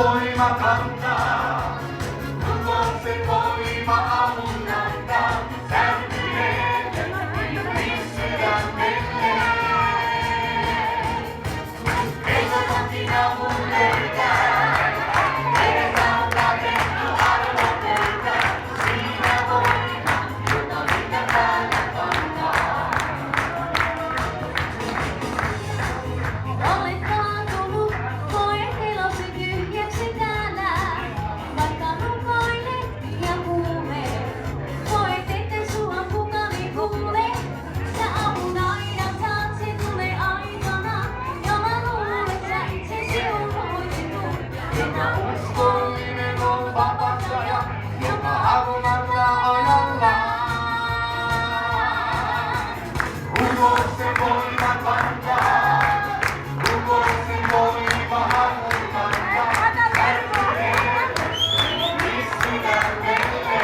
voima kantaa, rukouksen voima avun antaa, särkyneelle sydämelle. Eikömäkin avun löytää, edessä on rakennettu arvon pöytä, siinä voima, jota minä täällä kantaa. Olet kaatunut, koet elosi tyhjäksi täällä, vaikka rukoilet ja huumeet. Koet, etten sua kukaan kuule, sä avun aina saat, se tulee aikana, jolla luulet sä itsesi unohdetun. Joka uskollinen on vapahtaja, joka avun antaa ajallaan. Rukouksen voima kantaa, rukouksen voima avun antaa, särkyneelle sydämelle.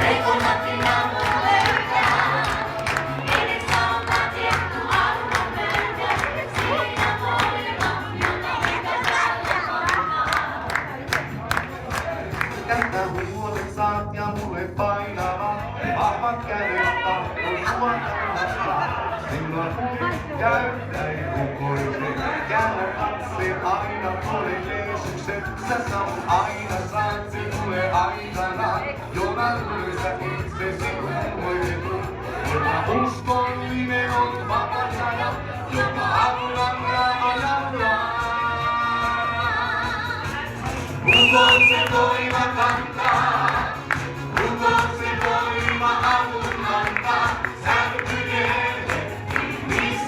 Heikommatkin avun löytää, edessä on rakennettu arvon pöytä, siinä voima, jota meitä täällä kantaa. Tätä huolet saat ja mulle painava, vahvat kädet tahtoo sua kannattaa. Silloin käyttäi rukoilee, käännä katse aina puolen Jeesuksen. Sä saat aina, saat sinulle aikanaan, jona löysä itsesi unohdetun. Joka uskollinen on vapahtaja, joka avun antaa ajallaan. Rukouksen voima kantaa, rukouksen voima avun antaa, särkyneelle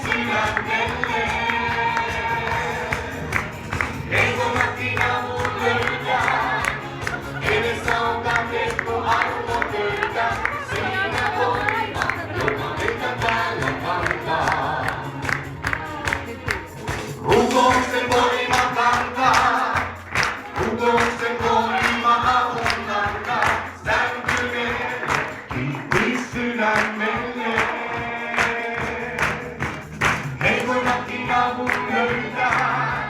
sydämelle. Heikommatkin avun löytää, edessä on rakennettu arvon pöytä, siinä voima, joka meitä täällä kantaa. Rukouksen voima kantaa, rukouksen voima avun antaa, särkyneelle sydämelle. Heikoimmatkin avun löytää,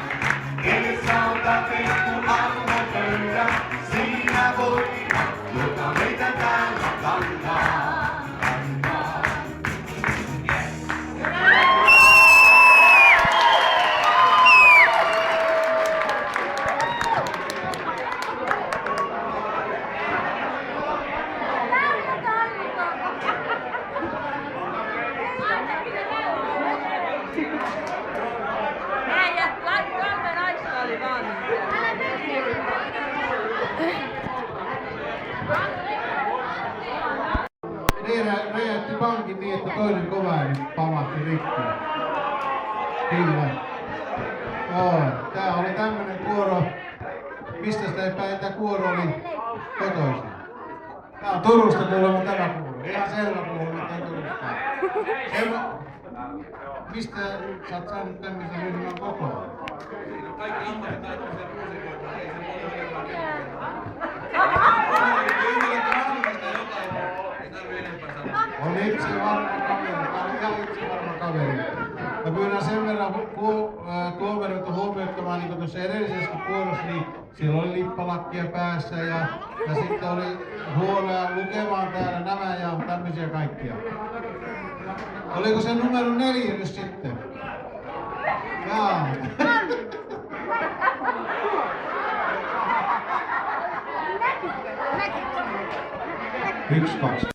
edessä on rakennettu arvon pöytä, siinä voima, joka meitä täällä kantaa. Räjähti pankin niin, että toinen kovääri pamahti rikki. Kyllä. Joo, tää oli tämmönen kuoro. Mistä sitä päin tää kuoro oli kotoisin? Tää on Turusta kuulemma tämä kuoro. Ihan selvä kuulemma, että on Turusta. Mistä sä oot saanut tämmöisen ryhmän kokoon? Kaikki ammattitaitoisia muusikoita, ei se on itse varma kaveri, tää on ihan itse varma kaveri. Mä pyydän sen verran tuomarilta huomioittamaan, niin kuin tuossa edellisessä kuorossa, niin siellä oli lippalakkia päässä ja sitten oli huonoja lukemaan täällä nämä ja tämmöisiä kaikkia. Oliko se numero 4 nyt sitten? Jaa. 1, 2.